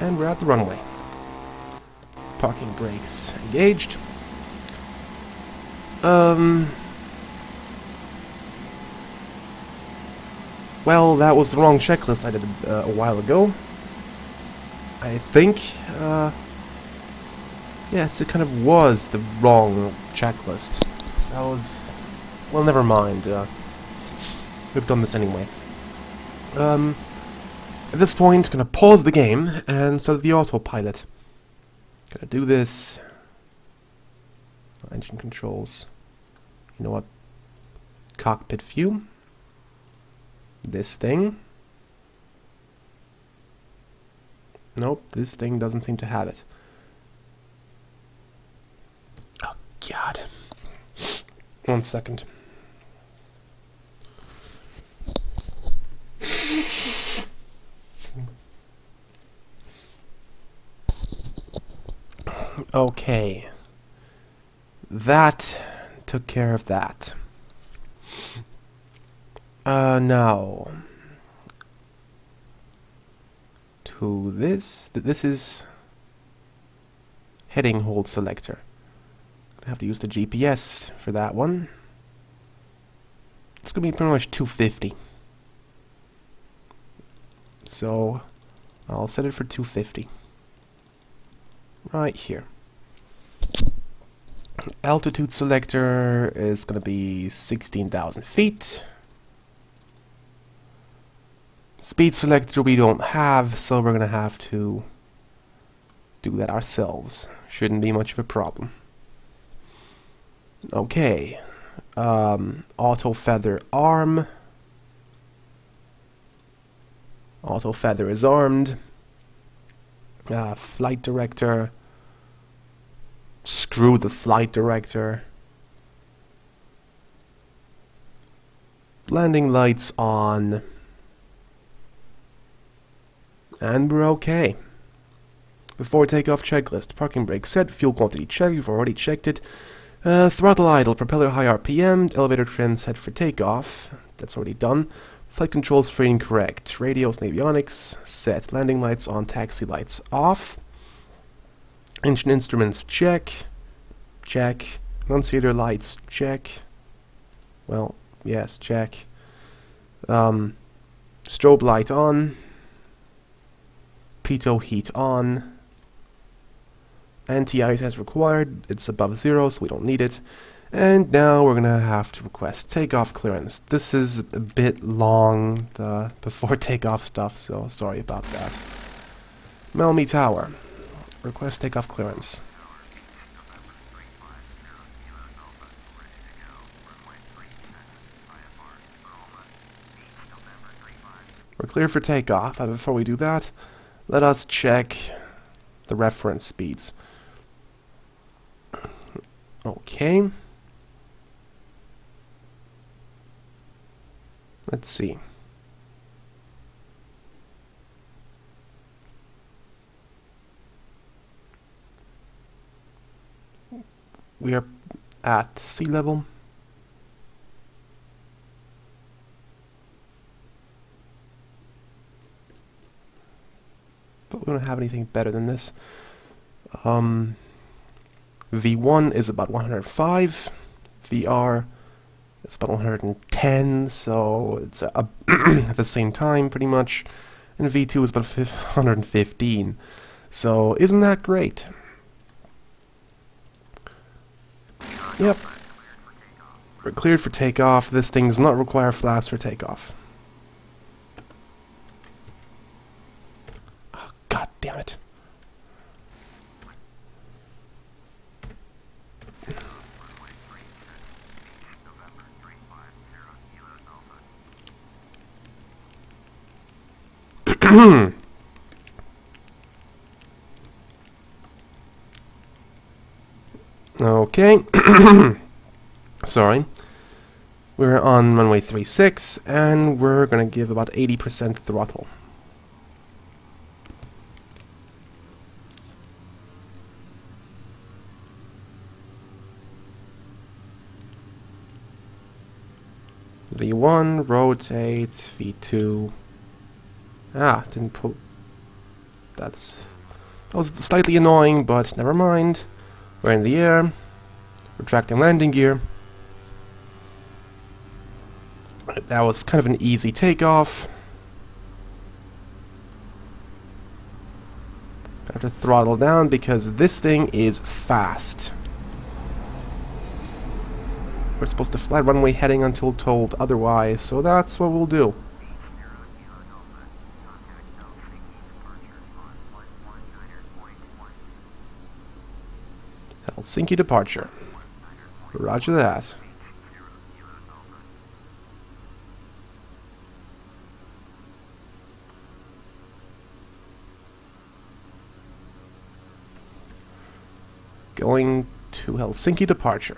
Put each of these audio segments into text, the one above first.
And we're at the runway. Parking brakes engaged. Well, that was the wrong checklist I did a while ago. I think, yes, it kind of was the wrong checklist. That was... well, never mind. We've done this anyway. At this point, gonna pause the game and start the autopilot. Gonna do this. Engine controls. You know what? Cockpit view. This thing. Nope, this thing doesn't seem to have it. Oh, God. 1 second. Okay. That took care of that. Now to this. This is heading hold selector. I have to use the GPS for that one. It's gonna be pretty much 250. So I'll set it for 250. Right here. Altitude selector is gonna be 16,000 feet. Speed selector we don't have, so we're gonna have to do that ourselves. Shouldn't be much of a problem. Okay. Auto feather arm. Auto feather is armed. Flight director. Screw the flight director. Landing lights on. And we're okay. Before takeoff checklist. Parking brake set. Fuel quantity check. We've already checked it. Throttle idle. Propeller high RPM. Elevator trim set for takeoff. That's already done. Flight controls free and correct. Radios and avionics set. Landing lights on. Taxi lights off. Engine instruments check. Check. Annunciator lights check. Well, yes, check. Strobe light on. Pitot heat on. Anti-ice as required. It's above 0, so we don't need it. And now we're gonna have to request takeoff clearance. This is a bit long, the before takeoff stuff, so sorry about that. Melmy Tower. Request takeoff clearance. We're clear for takeoff. Before we do that, let us check the reference speeds. Okay. Let's see. We are at sea level. But we don't have anything better than this. V1 is about 105. VR is about 110, so it's at the same time, pretty much. And V2 is about 115. So isn't that great? Yep. We're cleared for takeoff. This thing does not require flaps for takeoff. Oh, God damn it. Okay. Sorry. We're on runway 36, and we're gonna give about 80% throttle. V1, rotate, V2. Ah, didn't pull. That's That was slightly annoying, but never mind. We're in the air. Retracting landing gear. That was kind of an easy takeoff. I have to throttle down because this thing is fast. We're supposed to fly runway heading until told otherwise, so that's what we'll do. Helsinki departure. Roger that. Going to Helsinki departure.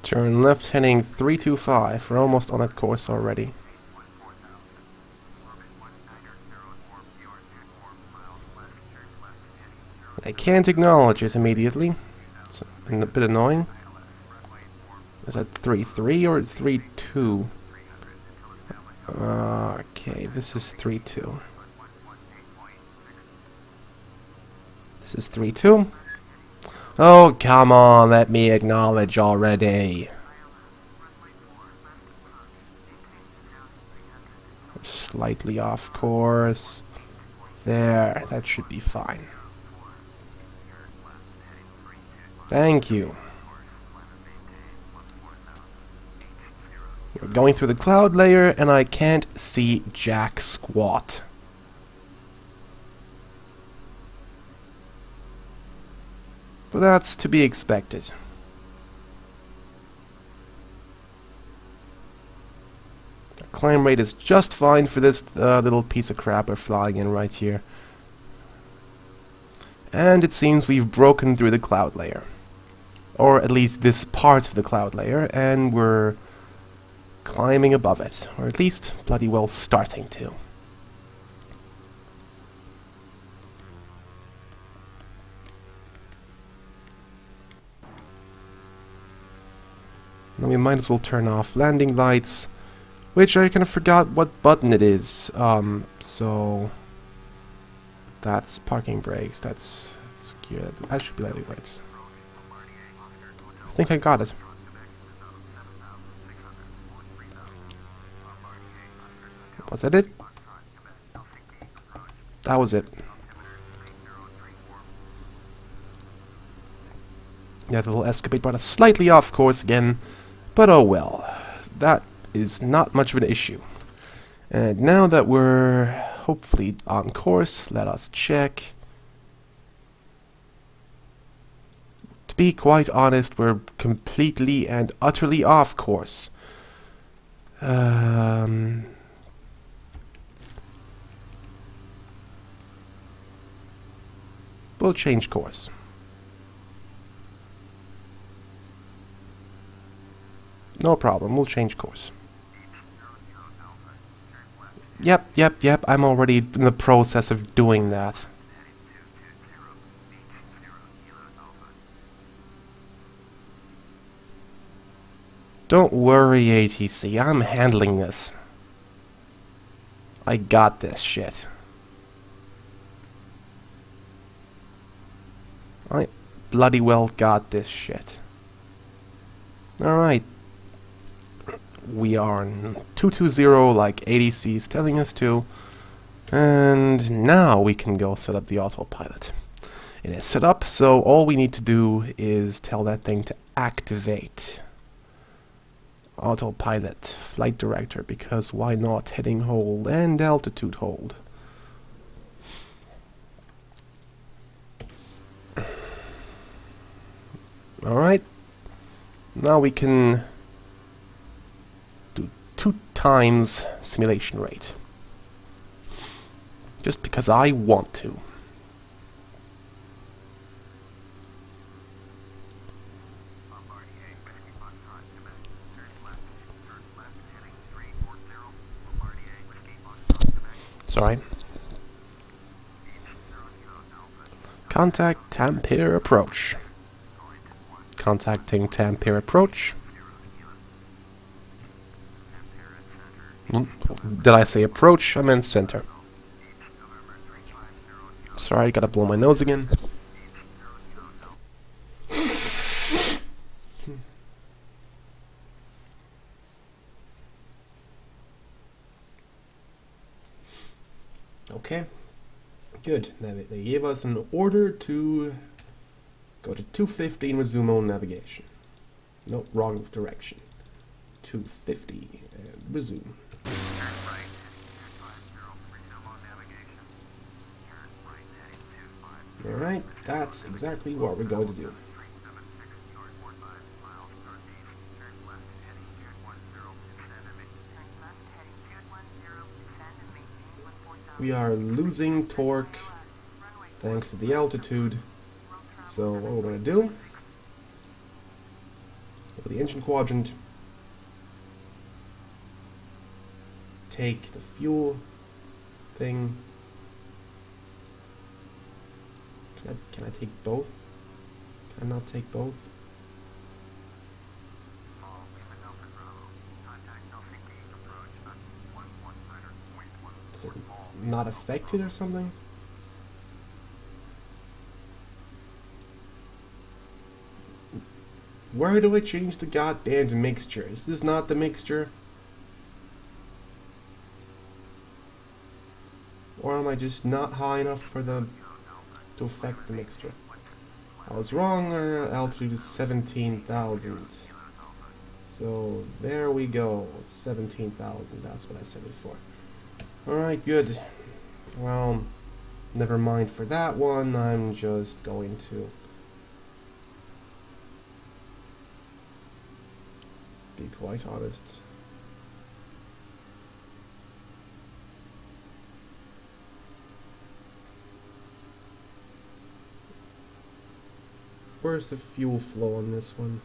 Turn left heading 325. We're almost on that course already. I can't acknowledge it immediately. It's a bit annoying. Is that 3-3 or 3-2? Okay, this is 3-2. This is 3-2. Oh, come on, let me acknowledge already. Slightly off course. There, that should be fine. Thank you. We're going through the cloud layer and I can't see jack squat. But that's to be expected. The climb rate is just fine for this little piece of crap we're flying in right here. And it seems we've broken through the cloud layer. Or at least this part of the cloud layer, and we're climbing above it. Or at least bloody well starting to. Now we might as well turn off landing lights, which I kind of forgot what button it is. So that's parking brakes. That's gear. That should be landing lights. I think I got it. Was that it? That was it. Yeah, the little escapade brought us slightly off course again. But oh well, that is not much of an issue. And now that we're hopefully on course, let us check. To be quite honest, we're completely and utterly off course. We'll change course. No problem, we'll change course. Yep, I'm already in the process of doing that. Don't worry, ATC, I'm handling this. I got this shit. I bloody well got this shit. Alright. We are in 220 like ADC is telling us to. And now we can go set up the autopilot. It is set up, so all we need to do is tell that thing to activate. Autopilot, flight director, because why not? Heading hold and altitude hold. Alright. Now we can do 2 times simulation rate. Just because I want to. Sorry. Contact Tampere approach. Contacting Tampere approach. Did I say approach? I meant center. Sorry, gotta blow my nose again. Okay, good. Now they gave us an order to go to 250 and resume on navigation. No, wrong direction. 250 and resume. Alright, that's exactly what we're going to do. We are losing torque thanks to the altitude. So what we're going to do, over the engine quadrant, take the fuel thing. Can I take both? Can I not take both? Is it not affected or something? Where do I change the goddamn mixture? Is this not the mixture? Or am I just not high enough for the to affect the mixture? I was wrong, our altitude is 17,000. So there we go, 17,000, that's what I said before. Alright, good. Well, never mind for that one, I'm just going to be quite honest. Where's the fuel flow on this one?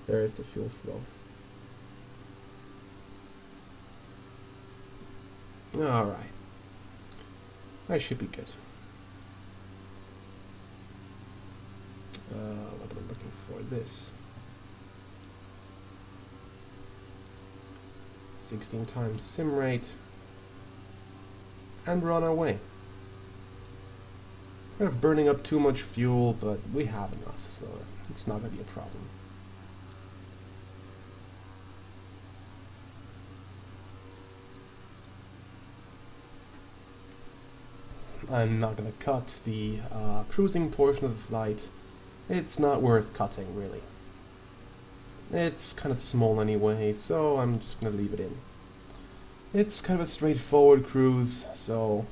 There is the fuel flow. Alright. I should be good. What am I looking for? This. 16 times sim rate. And we're on our way. Kind of burning up too much fuel, but we have enough, so it's not going to be a problem. I'm not going to cut the cruising portion of the flight. It's not worth cutting, really. It's kind of small anyway, so I'm just going to leave it in. It's kind of a straightforward cruise, so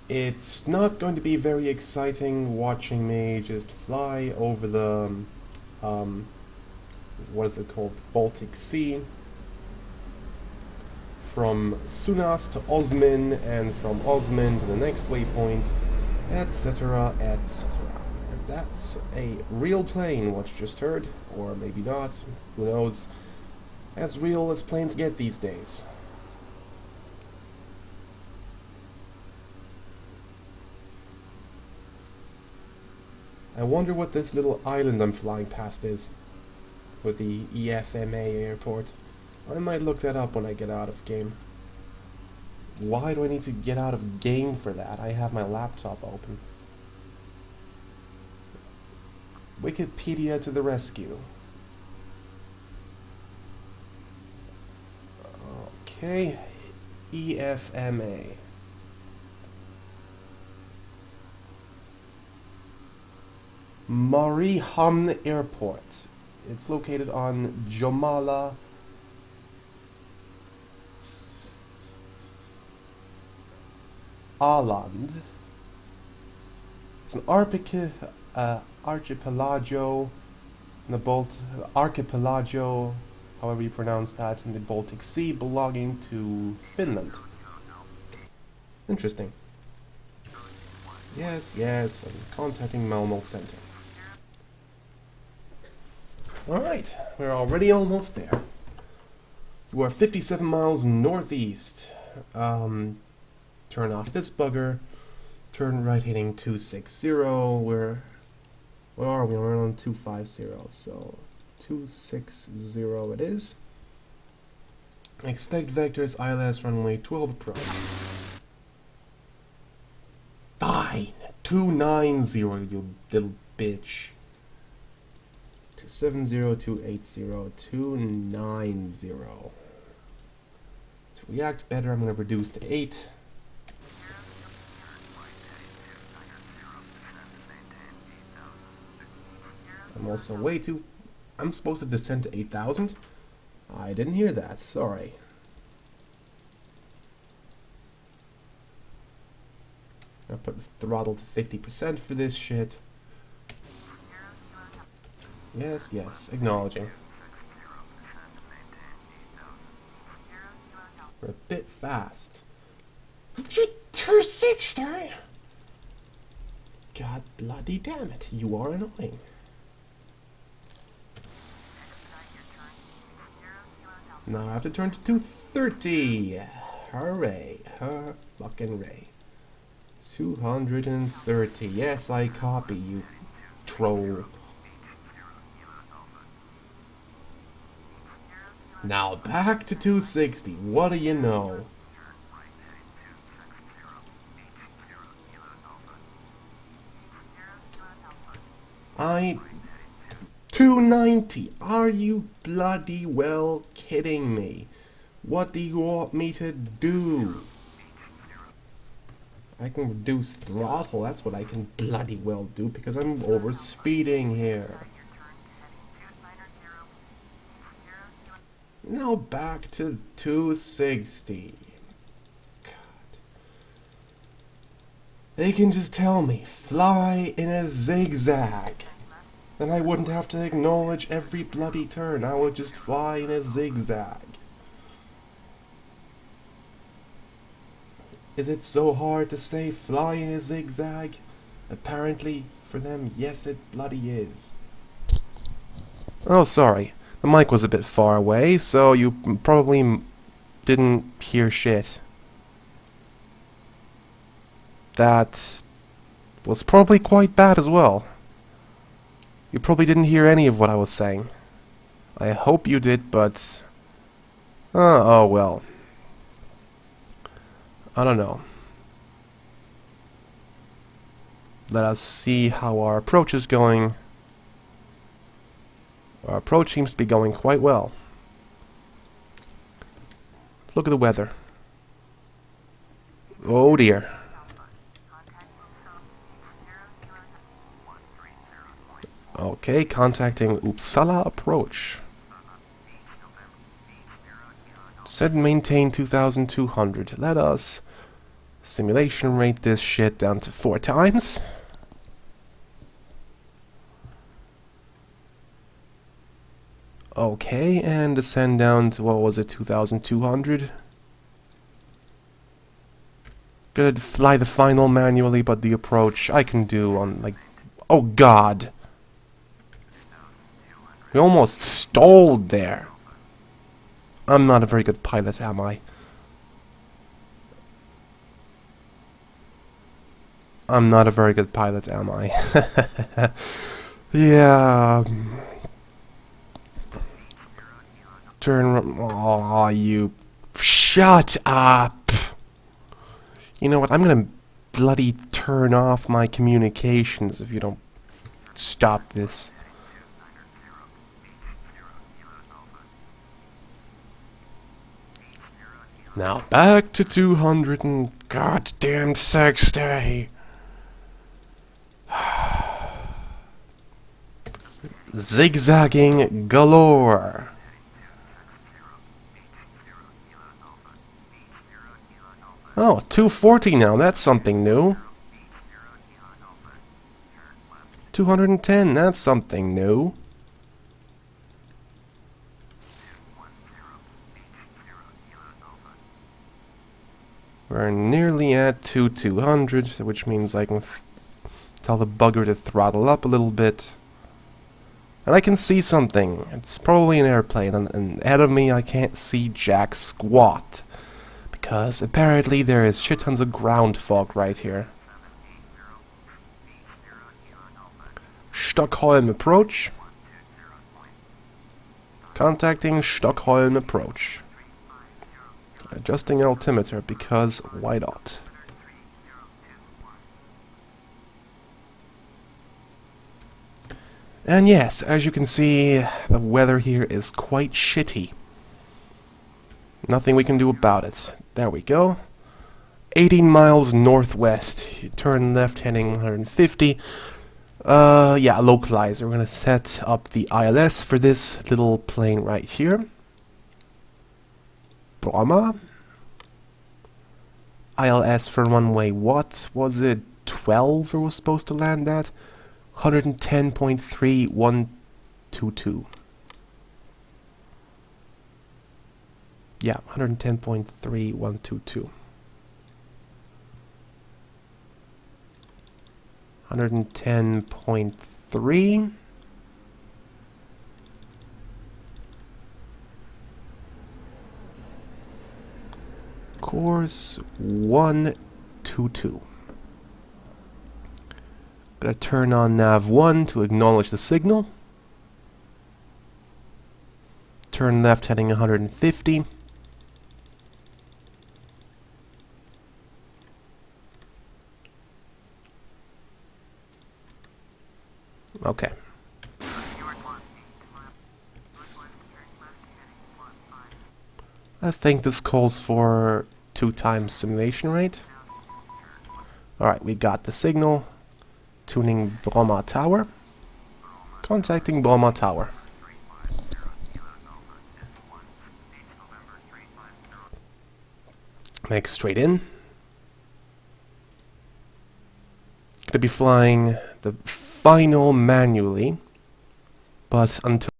it's not going to be very exciting watching me just fly over the, what is it called, Baltic Sea, from Sunas to Osmin, and from Osmin to the next waypoint, etc., etc. And that's a real plane, what you just heard, or maybe not, who knows, as real as planes get these days. I wonder what this little island I'm flying past is, with the EFMA airport. I might look that up when I get out of game. Why do I need to get out of game for that? I have my laptop open. Wikipedia to the rescue. Okay, EFMA. Mariehamn Airport. It's located on Jomala Island. It's an archipelago in the archipelago, however you pronounce that, in the Baltic Sea, belonging to Finland. Interesting. Yes, yes, I'm contacting Malmo Center. Alright, we're already almost there. You are 57 miles northeast. Turn off this bugger. Turn right heading 260. Where are we? We're on 250. So 260 it is. Expect vectors ILS runway 12 approach. Fine. 290, you little bitch. 270, 280, 290. To react better, I'm going to reduce to 8. I'm also way too... I'm supposed to descend to 8,000? I didn't hear that, sorry. I'll put throttle to 50% for this shit. Yes, yes, acknowledging. We're a bit fast. 260! God bloody damn it, you are annoying. Now I have to turn to 230. Hooray. Fucking ray. 230. Yes, I copy, you troll. Now back to 260. What do you know? I... 290. Are you bloody well kidding me? What do you want me to do? I can reduce throttle, that's what I can bloody well do, because I'm over speeding here. Now back to 260. God. They can just tell me, fly in a zigzag. Then I wouldn't have to acknowledge every bloody turn, I would just fly in a zigzag. Is it so hard to say fly in a zigzag? Apparently, for them, yes it bloody is. Oh, sorry. The mic was a bit far away, so you probably didn't hear shit. That was probably quite bad as well. You probably didn't hear any of what I was saying. I hope you did, but... oh well. I don't know. Let us see how our approach is going. Our approach seems to be going quite well. Look at the weather. Oh dear. Okay, contacting Uppsala approach. Set and maintain 2,200. Let us simulation rate this shit down to 4 times. Okay, and descend down to, what was it, 2,200? Gonna fly the final manually, but the approach I can do on, like... oh god! We almost stalled there! I'm not a very good pilot, am I? I'm not a very good pilot, am I? Yeah... turn... aw, you... shut up! You know what, I'm gonna bloody turn off my communications if you don't stop this. Now back to 200 and goddamn 60. Zigzagging galore. Oh, 240 now, that's something new. 210, that's something new. We're nearly at 200, which means I can tell the bugger to throttle up a little bit. And I can see something. It's probably an airplane, and ahead of me I can't see jack squat. Because apparently there is shit tons of ground fog right here. Stockholm approach. Contacting Stockholm approach. Adjusting altimeter because why not? And yes, as you can see, the weather here is quite shitty. Nothing we can do about it. There we go. 18 miles northwest. You turn left heading 150. Yeah, localizer. We're gonna set up the ILS for this little plane right here. Bromma. ILS for runway, what was it? 12 it was supposed to land at? 110.3122. Yeah, 110.3122. 110.3. Course 122. Gonna turn on nav 1 to acknowledge the signal. Turn left heading 150. Okay. I think this calls for 2 times simulation rate. Alright, we got the signal. Tuning Bromma Tower. Contacting Bromma Tower. Make straight in. Gonna be flying the final manually, but until